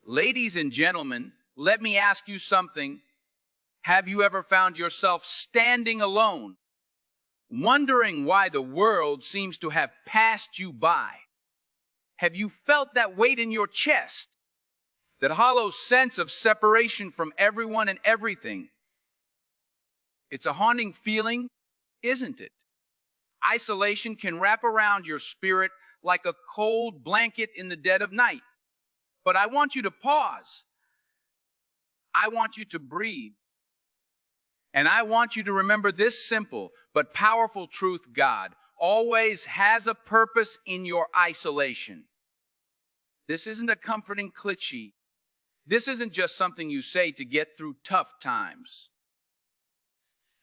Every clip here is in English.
Ladies and gentlemen, let me ask you something. Have you ever found yourself standing alone, wondering why the world seems to have passed you by? Have you felt that weight in your chest, that hollow sense of separation from everyone and everything? It's a haunting feeling, isn't it? Isolation can wrap around your spirit like a cold blanket in the dead of night. But I want you to pause. I want you to breathe. And I want you to remember this simple but powerful truth: God always has a purpose in your isolation. This isn't a comforting cliche. This isn't just something you say to get through tough times.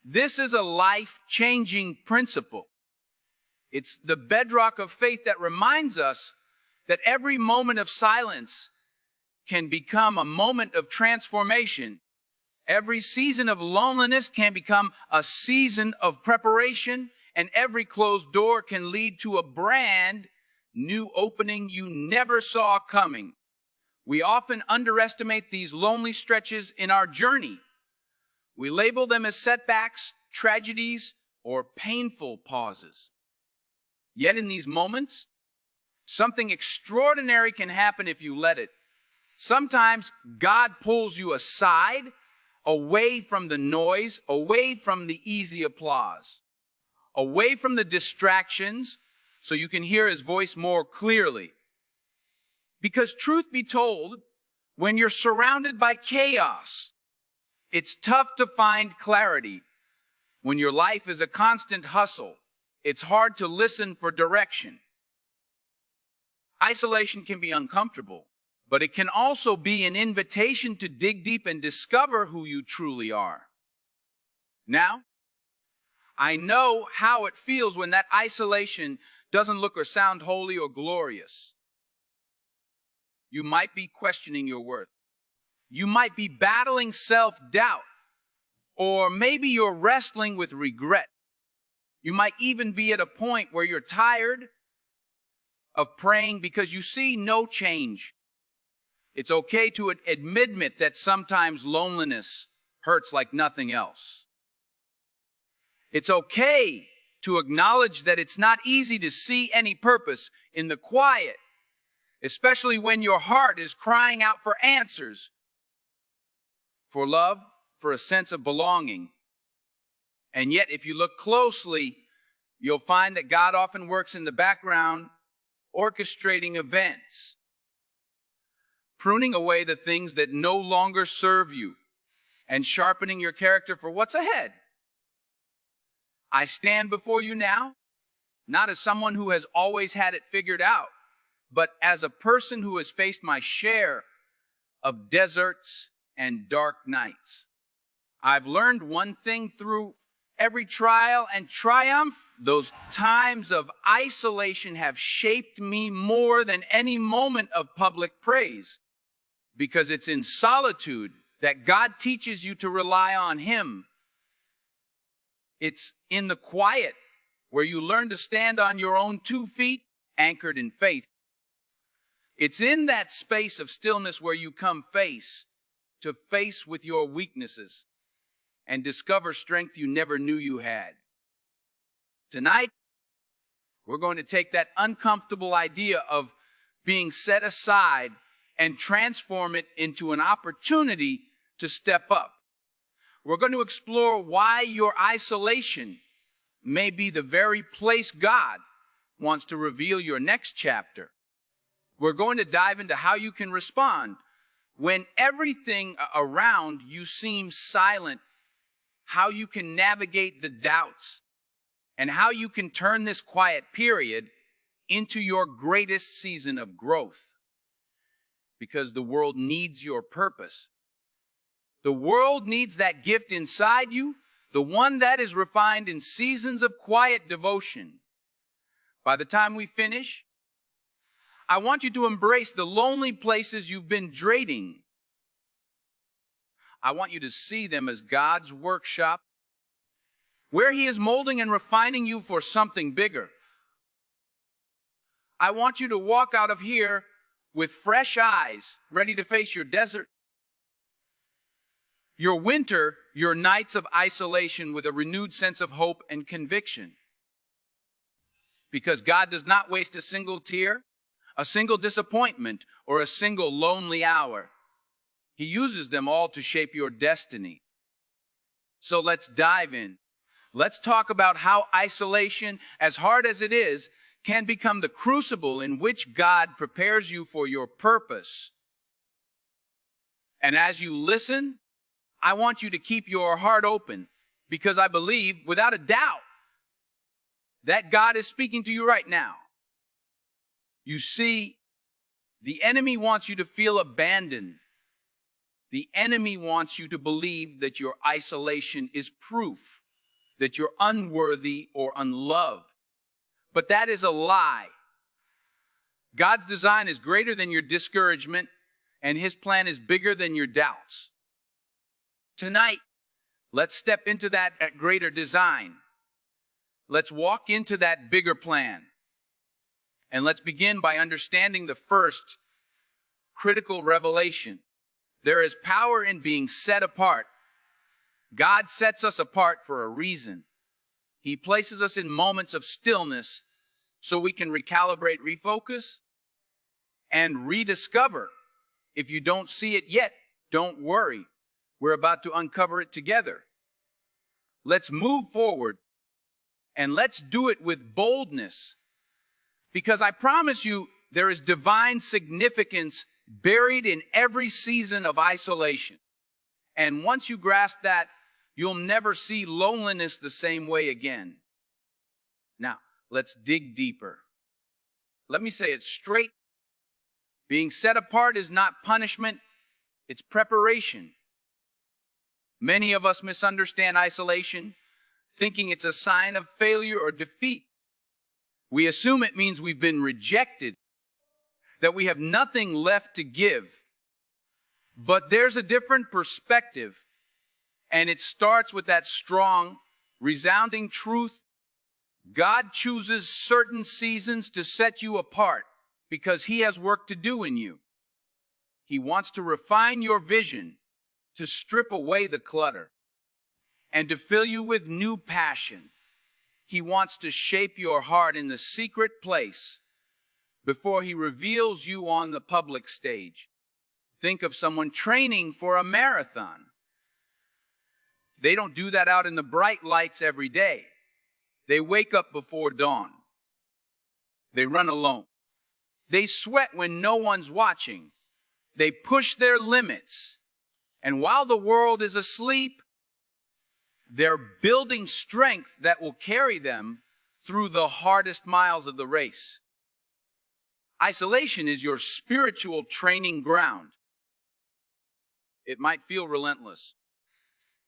This is a life-changing principle. It's the bedrock of faith that reminds us that every moment of silence can become a moment of transformation. Every season of loneliness can become a season of preparation, and every closed door can lead to a brand new opening you never saw coming. We often underestimate these lonely stretches in our journey. We label them as setbacks, tragedies, or painful pauses. Yet in these moments, something extraordinary can happen if you let it. Sometimes God pulls you aside, away from the noise, away from the easy applause, away from the distractions, so you can hear His voice more clearly. Because truth be told, when you're surrounded by chaos, it's tough to find clarity. When your life is a constant hustle, it's hard to listen for direction. Isolation can be uncomfortable, but it can also be an invitation to dig deep and discover who you truly are. Now, I know how it feels when that isolation doesn't look or sound holy or glorious. You might be questioning your worth. You might be battling self-doubt, or maybe you're wrestling with regret. You might even be at a point where you're tired of praying because you see no change. It's okay to admit that sometimes loneliness hurts like nothing else. It's okay to acknowledge that it's not easy to see any purpose in the quiet, especially when your heart is crying out for answers, for love, for a sense of belonging. And yet, if you look closely, you'll find that God often works in the background, orchestrating events, pruning away the things that no longer serve you, and sharpening your character for what's ahead. I stand before you now, not as someone who has always had it figured out, but as a person who has faced my share of deserts and dark nights. I've learned one thing through every trial and triumph: those times of isolation have shaped me more than any moment of public praise. Because it's in solitude that God teaches you to rely on Him. It's in the quiet where you learn to stand on your own 2 feet, anchored in faith. It's in that space of stillness where you come face to face with your weaknesses and discover strength you never knew you had. Tonight, we're going to take that uncomfortable idea of being set aside and transform it into an opportunity to step up. We're going to explore why your isolation may be the very place God wants to reveal your next chapter. We're going to dive into how you can respond when everything around you seems silent, how you can navigate the doubts, and how you can turn this quiet period into your greatest season of growth. Because the world needs your purpose. The world needs that gift inside you, the one that is refined in seasons of quiet devotion. By the time we finish, I want you to embrace the lonely places you've been dreading. I want you to see them as God's workshop, where He is molding and refining you for something bigger. I want you to walk out of here with fresh eyes, ready to face your desert. Your winter, your nights of isolation with a renewed sense of hope and conviction. Because God does not waste a single tear, a single disappointment, or a single lonely hour. He uses them all to shape your destiny. So let's dive in. Let's talk about how isolation, as hard as it is, can become the crucible in which God prepares you for your purpose. And as you listen, I want you to keep your heart open, because I believe, without a doubt, that God is speaking to you right now. You see, the enemy wants you to feel abandoned. The enemy wants you to believe that your isolation is proof that you're unworthy or unloved. But that is a lie. God's design is greater than your discouragement, and His plan is bigger than your doubts. Tonight, let's step into that greater design. Let's walk into that bigger plan. And let's begin by understanding the first critical revelation. There is power in being set apart. God sets us apart for a reason. He places us in moments of stillness so we can recalibrate, refocus, and rediscover. If you don't see it yet, don't worry. We're about to uncover it together. Let's move forward, and let's do it with boldness. Because I promise you, there is divine significance buried in every season of isolation. And once you grasp that, you'll never see loneliness the same way again. Now, let's dig deeper. Let me say it straight. Being set apart is not punishment, it's preparation. Many of us misunderstand isolation, thinking it's a sign of failure or defeat. We assume it means we've been rejected, that we have nothing left to give. But there's a different perspective, and it starts with that strong, resounding truth. God chooses certain seasons to set you apart because He has work to do in you. He wants to refine your vision, to strip away the clutter, and to fill you with new passion. He wants to shape your heart in the secret place before He reveals you on the public stage. Think of someone training for a marathon. They don't do that out in the bright lights every day. They wake up before dawn. They run alone. They sweat when no one's watching. They push their limits. And while the world is asleep, they're building strength that will carry them through the hardest miles of the race. Isolation is your spiritual training ground. It might feel relentless.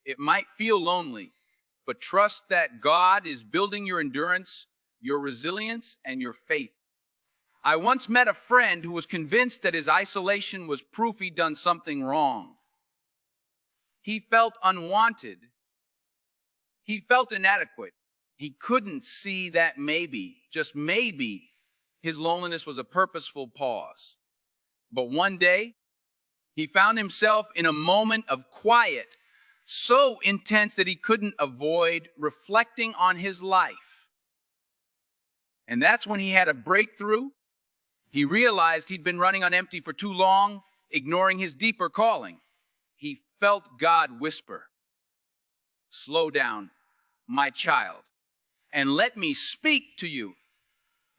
It might feel lonely, but trust that God is building your endurance, your resilience, and your faith. I once met a friend who was convinced that his isolation was proof he'd done something wrong. He felt unwanted. He felt inadequate. He couldn't see that maybe, just maybe, his loneliness was a purposeful pause. But one day, he found himself in a moment of quiet, so intense that he couldn't avoid reflecting on his life. And that's when he had a breakthrough. He realized he'd been running on empty for too long, ignoring his deeper calling. He felt God whisper, "Slow down, my child, and let me speak to you."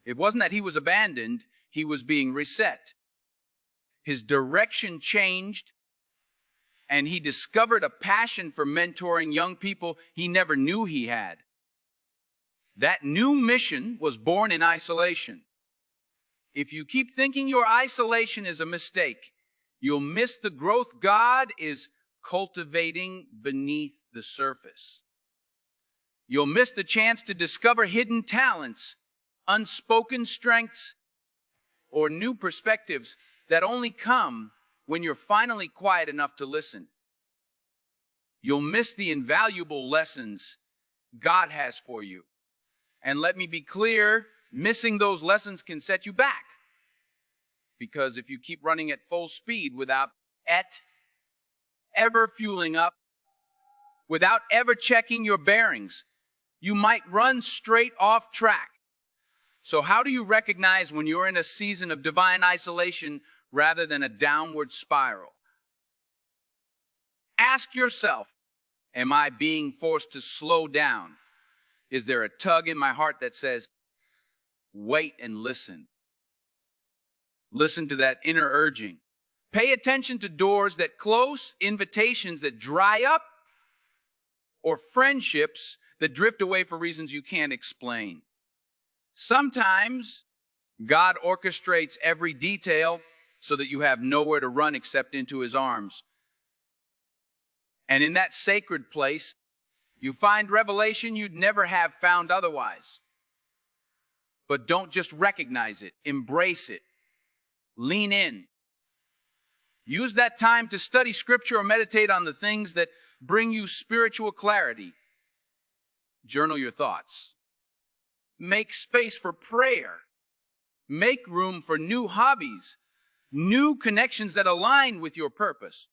It wasn't that he was abandoned, he was being reset. His direction changed, and he discovered a passion for mentoring young people he never knew he had. That new mission was born in isolation. If you keep thinking your isolation is a mistake, you'll miss the growth God is cultivating beneath the surface. You'll miss the chance to discover hidden talents, unspoken strengths, or new perspectives that only come when you're finally quiet enough to listen. You'll miss the invaluable lessons God has for you. And let me be clear, missing those lessons can set you back. because if you keep running at full speed without ever fueling up, without ever checking your bearings, you might run straight off track. So how do you recognize when you're in a season of divine isolation rather than a downward spiral? Ask yourself, am I being forced to slow down? Is there a tug in my heart that says, wait and listen? Listen to that inner urging. Pay attention to doors that close, invitations that dry up, or friendships that drift away for reasons you can't explain. Sometimes God orchestrates every detail so that you have nowhere to run except into his arms. And in that sacred place, you find revelation you'd never have found otherwise. But don't just recognize it, embrace it. Lean in. Use that time to study scripture or meditate on the things that bring you spiritual clarity. Journal your thoughts. Make space for prayer. Make room for new hobbies, new connections that align with your purpose.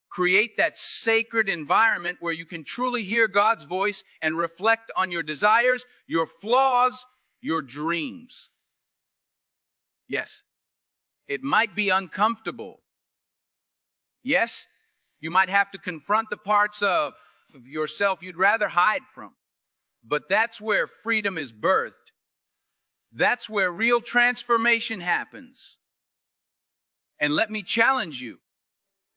Create that sacred environment where you can truly hear God's voice and reflect on your desires, your flaws, your dreams. Yes, it might be uncomfortable. Yes, you might have to confront the parts of yourself you'd rather hide from. But that's where freedom is birthed. That's where real transformation happens. And let me challenge you.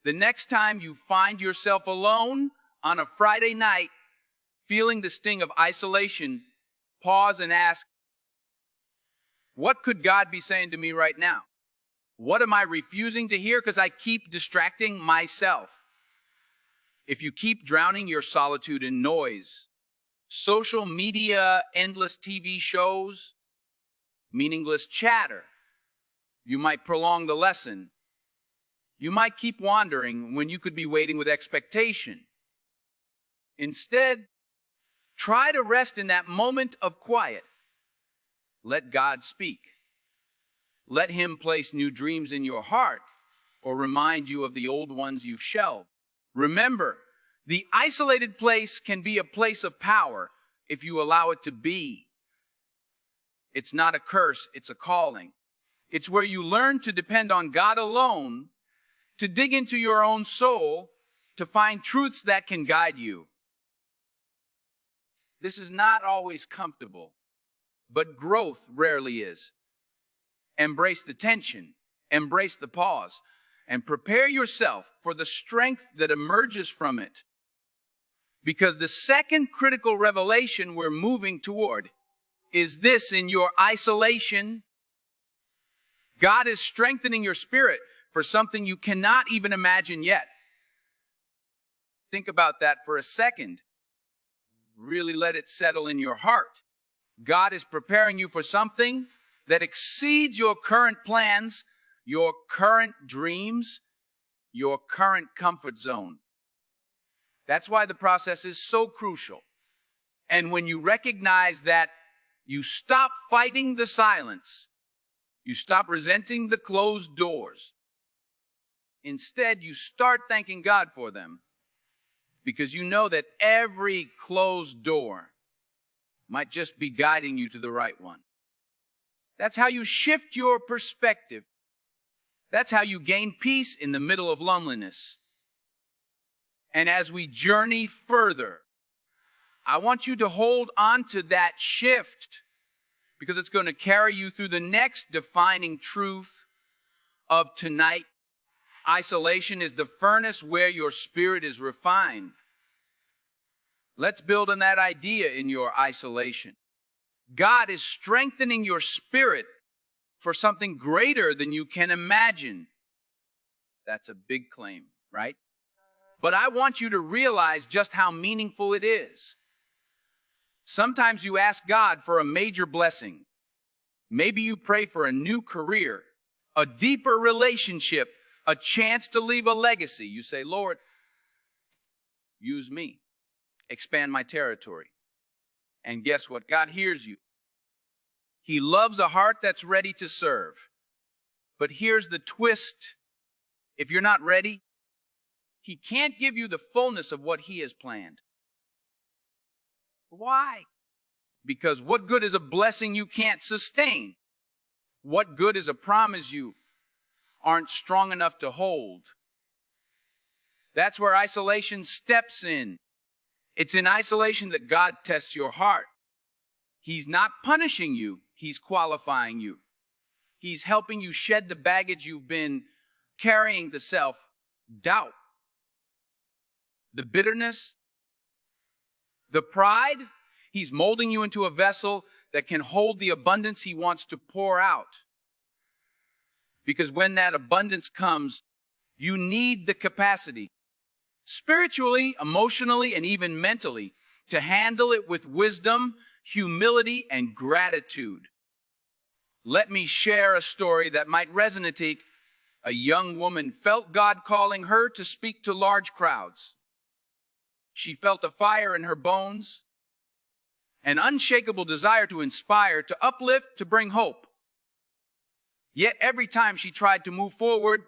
The next time you find yourself alone on a Friday night, feeling the sting of isolation, pause and ask, what could God be saying to me right now? What am I refusing to hear because I keep distracting myself? If you keep drowning your solitude in noise, social media, endless TV shows, meaningless chatter, you might prolong the lesson. You might keep wandering when you could be waiting with expectation. Instead, try to rest in that moment of quiet. Let God speak. Let him place new dreams in your heart or remind you of the old ones you've shelved. Remember, the isolated place can be a place of power if you allow it to be. It's not a curse, it's a calling. It's where you learn to depend on God alone, to dig into your own soul, to find truths that can guide you. This is not always comfortable, but growth rarely is. Embrace the tension, embrace the pause, and prepare yourself for the strength that emerges from it. Because the second critical revelation we're moving toward is this: in your isolation, God is strengthening your spirit for something you cannot even imagine yet. Think about that for a second. Really let it settle in your heart. God is preparing you for something that exceeds your current plans, your current dreams, your current comfort zone. That's why the process is so crucial. And when you recognize that, you stop fighting the silence. You stop resenting the closed doors. Instead, you start thanking God for them, because you know that every closed door might just be guiding you to the right one. That's how you shift your perspective. That's how you gain peace in the middle of loneliness. And as we journey further, I want you to hold on to that shift, because it's going to carry you through the next defining truth of tonight. Isolation is the furnace where your spirit is refined. Let's build on that idea in your isolation. God is strengthening your spirit for something greater than you can imagine. That's a big claim, right? But I want you to realize just how meaningful it is. Sometimes you ask God for a major blessing. Maybe you pray for a new career, a deeper relationship, a chance to leave a legacy. You say, Lord, use me. Expand my territory. And guess what? God hears you. He loves a heart that's ready to serve. But here's the twist. If you're not ready, he can't give you the fullness of what he has planned. Why? Because what good is a blessing you can't sustain? What good is a promise you aren't strong enough to hold? That's where isolation steps in. It's in isolation that God tests your heart. He's not punishing you. He's qualifying you. He's helping you shed the baggage you've been carrying, the self-doubt, the bitterness, the pride. He's molding you into a vessel that can hold the abundance he wants to pour out. Because when that abundance comes, you need the capacity, spiritually, emotionally, and even mentally, to handle it with wisdom, humility, and gratitude. Let me share a story that might resonate. A young woman felt God calling her to speak to large crowds. She felt a fire in her bones, an unshakable desire to inspire, to uplift, to bring hope. Yet every time she tried to move forward,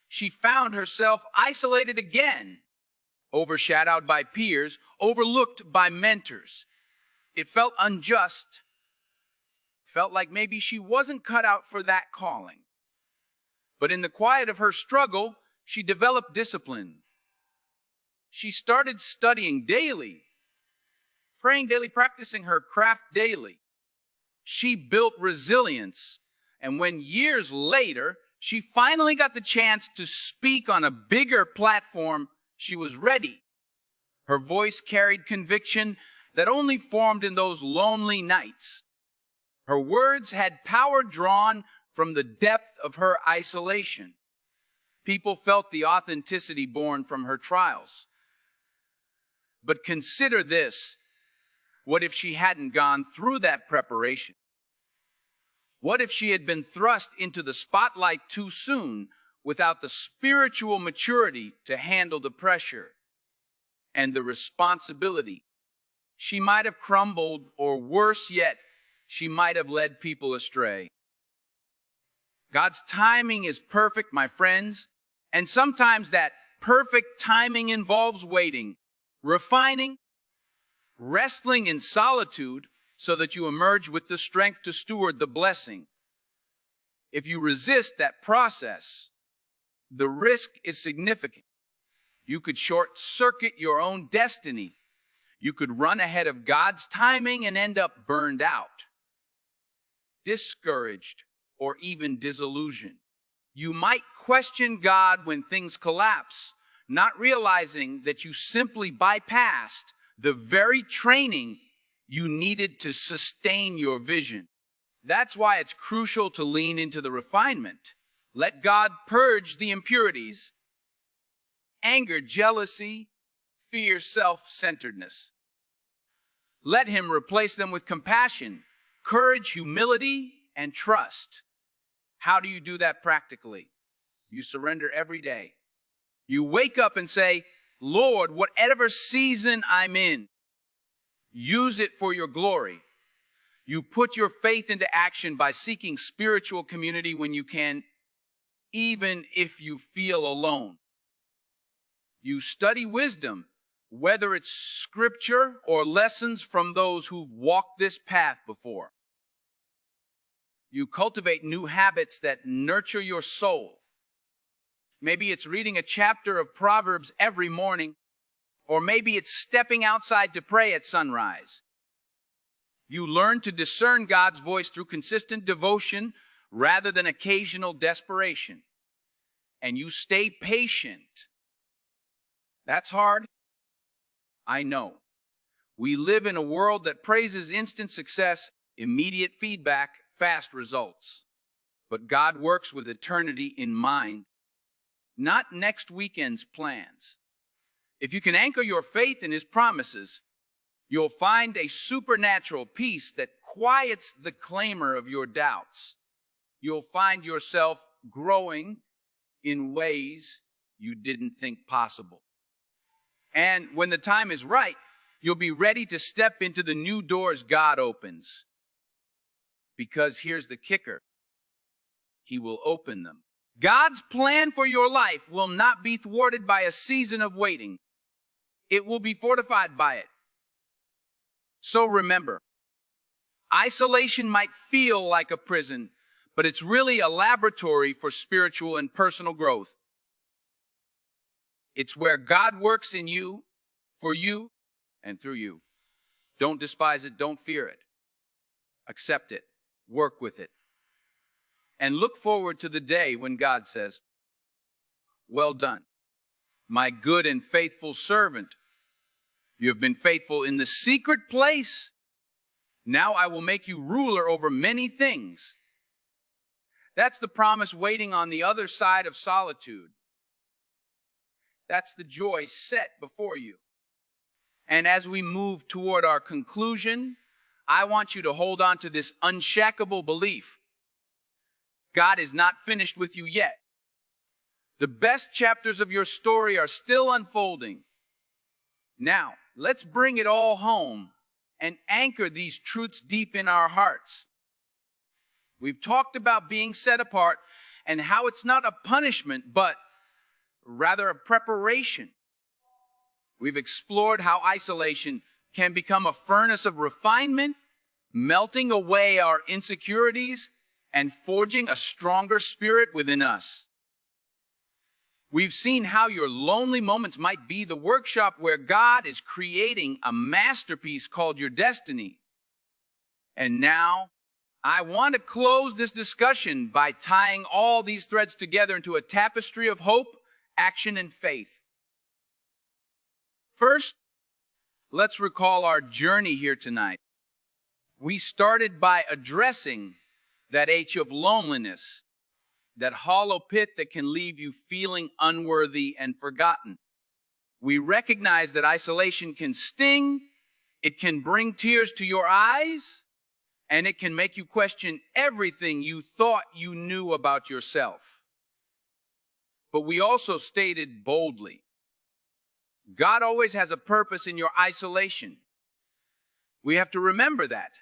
she found herself isolated again, overshadowed by peers, overlooked by mentors. It felt unjust. Felt like maybe she wasn't cut out for that calling. But in the quiet of her struggle, she developed discipline. She started studying daily, praying daily, practicing her craft daily. She built resilience. And when years later, she finally got the chance to speak on a bigger platform, she was ready. Her voice carried conviction that only formed in those lonely nights. Her words had power drawn from the depth of her isolation. People felt the authenticity born from her trials. But consider this. What if she hadn't gone through that preparation? What if she had been thrust into the spotlight too soon without the spiritual maturity to handle the pressure and the responsibility? She might have crumbled, or worse yet, she might have led people astray. God's timing is perfect, my friends, and sometimes that perfect timing involves waiting, refining, wrestling in solitude so that you emerge with the strength to steward the blessing. If you resist that process, the risk is significant. You could short-circuit your own destiny. You could run ahead of God's timing and end up burned out, discouraged, or even disillusioned. You might question God when things collapse, not realizing that you simply bypassed the very training you needed to sustain your vision. That's why it's crucial to lean into the refinement. Let God purge the impurities, anger, jealousy, fear, self-centeredness. Let him replace them with compassion, courage, humility, and trust. How do you do that practically? You surrender every day. You wake up and say, Lord, whatever season I'm in, use it for your glory. You put your faith into action by seeking spiritual community when you can, even if you feel alone. You study wisdom, whether it's scripture or lessons from those who've walked this path before. You cultivate new habits that nurture your soul. Maybe it's reading a chapter of Proverbs every morning, or maybe it's stepping outside to pray at sunrise. You learn to discern God's voice through consistent devotion rather than occasional desperation. And you stay patient. That's hard. I know. We live in a world that praises instant success, immediate feedback, fast results. But God works with eternity in mind, not next weekend's plans. If you can anchor your faith in his promises, you'll find a supernatural peace that quiets the clamor of your doubts. You'll find yourself growing in ways you didn't think possible. And when the time is right, you'll be ready to step into the new doors God opens. Because here's the kicker. He will open them. God's plan for your life will not be thwarted by a season of waiting. It will be fortified by it. So remember, isolation might feel like a prison, but it's really a laboratory for spiritual and personal growth. It's where God works in you, for you, and through you. Don't despise it. Don't fear it. Accept it. Work with it. And look forward to the day when God says, "Well done, my good and faithful servant. You have been faithful in the secret place. Now I will make you ruler over many things." That's the promise waiting on the other side of solitude. That's the joy set before you. And as we move toward our conclusion, I want you to hold on to this unshakable belief. God is not finished with you yet. The best chapters of your story are still unfolding. Now, let's bring it all home and anchor these truths deep in our hearts. We've talked about being set apart and how it's not a punishment, but rather a preparation. We've explored how isolation can become a furnace of refinement, melting away our insecurities and forging a stronger spirit within us. We've seen how your lonely moments might be the workshop where God is creating a masterpiece called your destiny. And now, I want to close this discussion by tying all these threads together into a tapestry of hope, action, and faith. First, let's recall our journey here tonight. We started by addressing that ache of loneliness, that hollow pit that can leave you feeling unworthy and forgotten. We recognize that isolation can sting, it can bring tears to your eyes, and it can make you question everything you thought you knew about yourself. But we also stated boldly, God always has a purpose in your isolation. We have to remember that.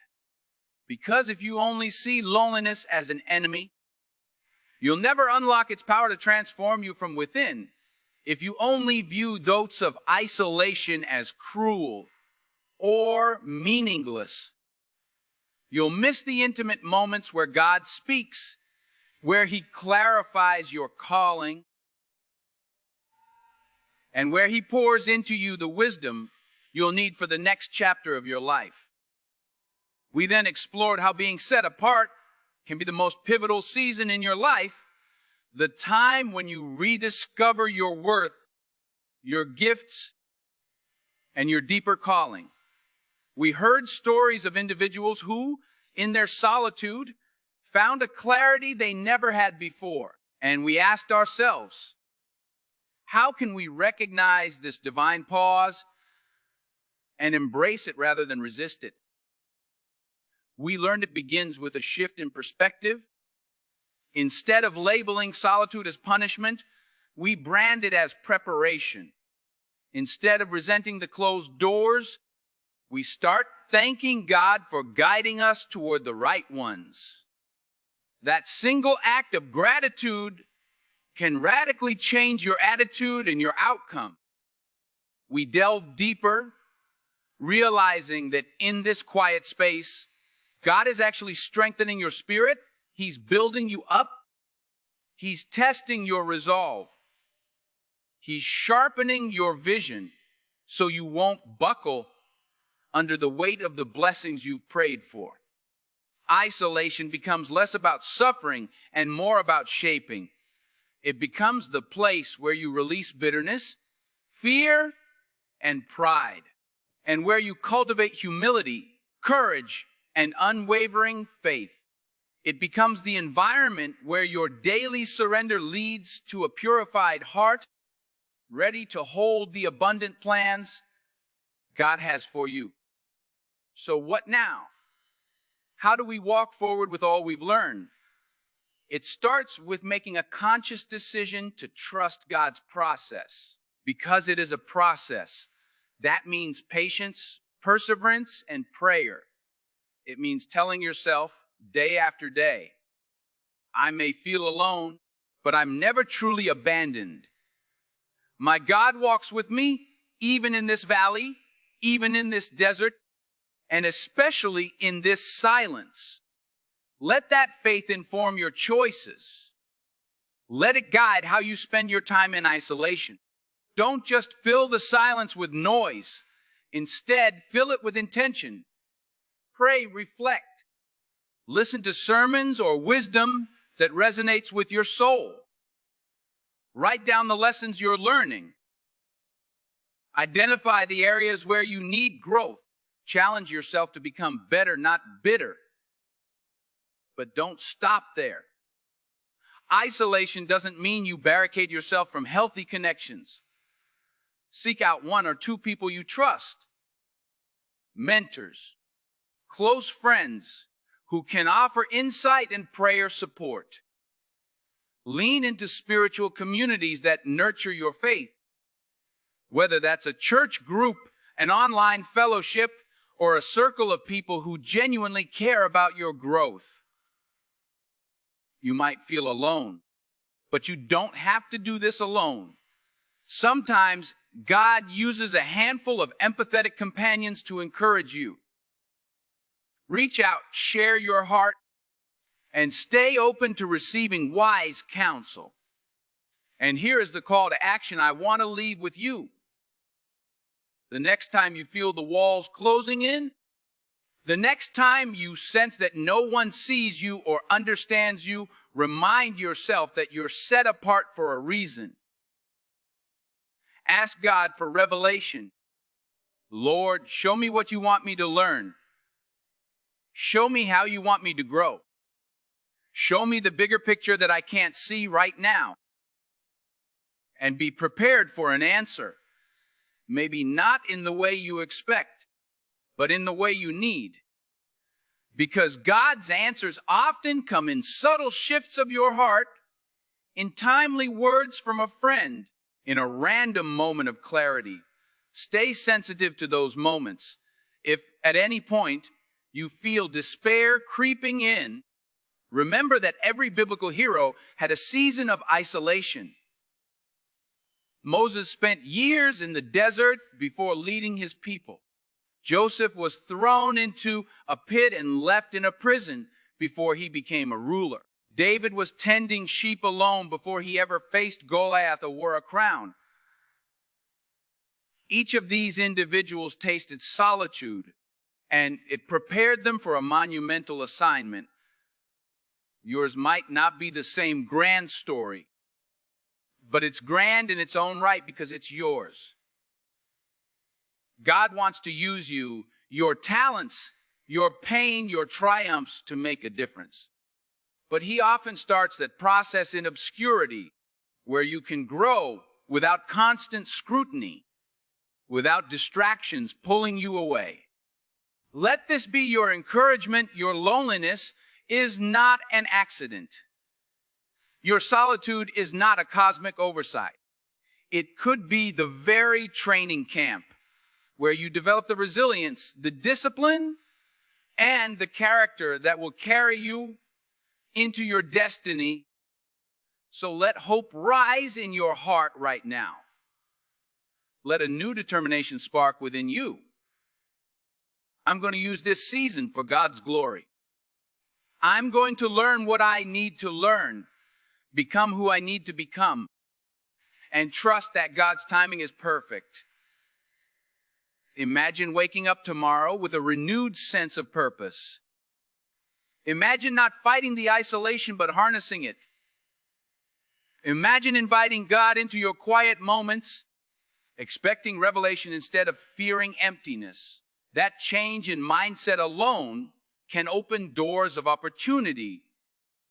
Because if you only see loneliness as an enemy, you'll never unlock its power to transform you from within. If you only view thoughts of isolation as cruel or meaningless, you'll miss the intimate moments where God speaks, where He clarifies your calling, and where He pours into you the wisdom you'll need for the next chapter of your life. We then explored how being set apart can be the most pivotal season in your life, the time when you rediscover your worth, your gifts, and your deeper calling. We heard stories of individuals who, in their solitude, found a clarity they never had before. And we asked ourselves, how can we recognize this divine pause and embrace it rather than resist it? We learned it begins with a shift in perspective. Instead of labeling solitude as punishment, we brand it as preparation. Instead of resenting the closed doors, we start thanking God for guiding us toward the right ones. That single act of gratitude can radically change your attitude and your outcome. We delve deeper, realizing that in this quiet space, God is actually strengthening your spirit. He's building you up. He's testing your resolve. He's sharpening your vision so you won't buckle under the weight of the blessings you've prayed for. Isolation becomes less about suffering and more about shaping. It becomes the place where you release bitterness, fear, and pride, and where you cultivate humility, courage, and unwavering faith. It becomes the environment where your daily surrender leads to a purified heart, ready to hold the abundant plans God has for you. So what now? How do we walk forward with all we've learned? It starts with making a conscious decision to trust God's process. Because it is a process, that means patience, perseverance, and prayer. It means telling yourself day after day, I may feel alone, but I'm never truly abandoned. My God walks with me, even in this valley, even in this desert, and especially in this silence. Let that faith inform your choices. Let it guide how you spend your time in isolation. Don't just fill the silence with noise. Instead, fill it with intention. Pray, reflect. Listen to sermons or wisdom that resonates with your soul. Write down the lessons you're learning. Identify the areas where you need growth. Challenge yourself to become better, not bitter. But don't stop there. Isolation doesn't mean you barricade yourself from healthy connections. Seek out one or two people you trust, mentors, close friends who can offer insight and prayer support. Lean into spiritual communities that nurture your faith, whether that's a church group, an online fellowship, or a circle of people who genuinely care about your growth. You might feel alone, but you don't have to do this alone. Sometimes God uses a handful of empathetic companions to encourage you. Reach out, share your heart, and stay open to receiving wise counsel. And here is the call to action I want to leave with you. The next time you feel the walls closing in, the next time you sense that no one sees you or understands you, remind yourself that you're set apart for a reason. Ask God for revelation. Lord, show me what you want me to learn. Show me how you want me to grow. Show me the bigger picture that I can't see right now. And be prepared for an answer. Maybe not in the way you expect, but in the way you need. Because God's answers often come in subtle shifts of your heart, in timely words from a friend, in a random moment of clarity. Stay sensitive to those moments. If at any point you feel despair creeping in, remember that every biblical hero had a season of isolation. Moses spent years in the desert before leading his people. Joseph was thrown into a pit and left in a prison before he became a ruler. David was tending sheep alone before he ever faced Goliath or wore a crown. Each of these individuals tasted solitude, and it prepared them for a monumental assignment. Yours might not be the same grand story, but it's grand in its own right because it's yours. God wants to use you, your talents, your pain, your triumphs to make a difference. But he often starts that process in obscurity, where you can grow without constant scrutiny, without distractions pulling you away. Let this be your encouragement. Your loneliness is not an accident. Your solitude is not a cosmic oversight. It could be the very training camp where you develop the resilience, the discipline, and the character that will carry you into your destiny. So let hope rise in your heart right now. Let a new determination spark within you. I'm going to use this season for God's glory. I'm going to learn what I need to learn, become who I need to become, and trust that God's timing is perfect. Imagine waking up tomorrow with a renewed sense of purpose. Imagine not fighting the isolation, but harnessing it. Imagine inviting God into your quiet moments, expecting revelation instead of fearing emptiness. That change in mindset alone can open doors of opportunity,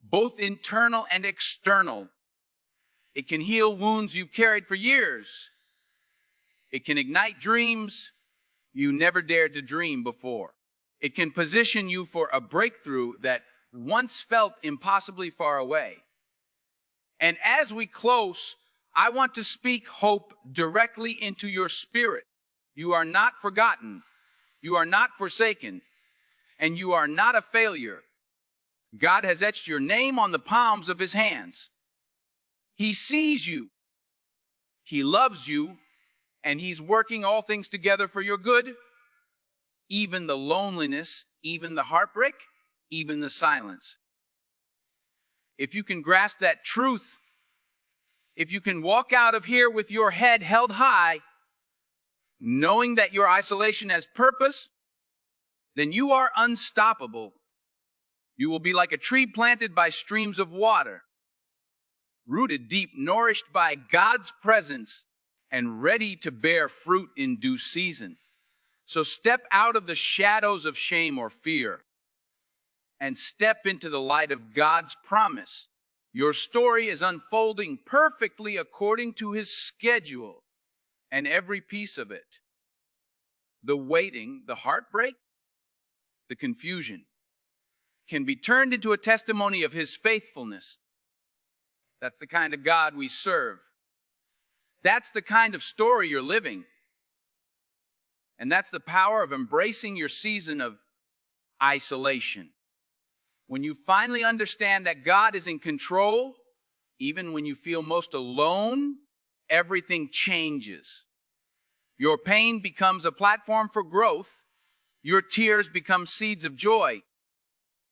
both internal and external. It can heal wounds you've carried for years. It can ignite dreams you never dared to dream before. It can position you for a breakthrough that once felt impossibly far away. And as we close, I want to speak hope directly into your spirit. You are not forgotten. You are not forsaken. And you are not a failure. God has etched your name on the palms of his hands. He sees you. He loves you, and he's working all things together for your good, even the loneliness, even the heartbreak, even the silence. If you can grasp that truth, if you can walk out of here with your head held high, knowing that your isolation has purpose, then you are unstoppable. You will be like a tree planted by streams of water, rooted deep, nourished by God's presence, and ready to bear fruit in due season. So step out of the shadows of shame or fear and step into the light of God's promise. Your story is unfolding perfectly according to his schedule, and every piece of it, the waiting, the heartbreak, the confusion, can be turned into a testimony of his faithfulness. That's the kind of God we serve. That's the kind of story you're living. And that's the power of embracing your season of isolation. When you finally understand that God is in control, even when you feel most alone, everything changes. Your pain becomes a platform for growth. Your tears become seeds of joy.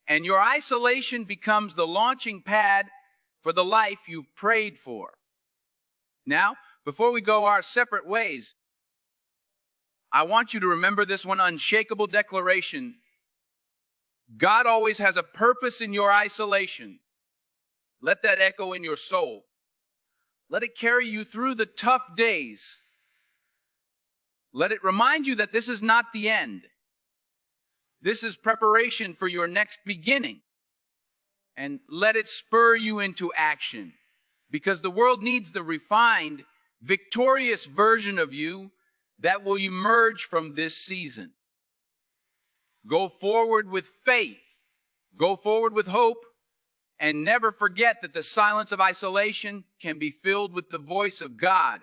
And your isolation becomes the launching pad for the life you've prayed for. Now, before we go our separate ways, I want you to remember this one unshakable declaration. God always has a purpose in your isolation. Let that echo in your soul. Let it carry you through the tough days. Let it remind you that this is not the end. This is preparation for your next beginning. And let it spur you into action, because the world needs the refined, victorious version of you that will emerge from this season. Go forward with faith. Go forward with hope. And never forget that the silence of isolation can be filled with the voice of God,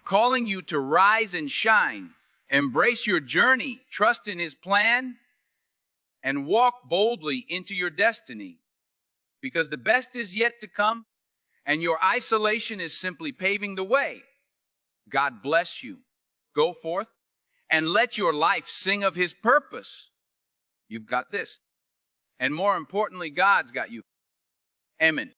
calling you to rise and shine. Embrace your journey, trust in his plan, and walk boldly into your destiny. Because the best is yet to come, and your isolation is simply paving the way. God bless you. Go forth and let your life sing of his purpose. You've got this. And more importantly, God's got you. Amen.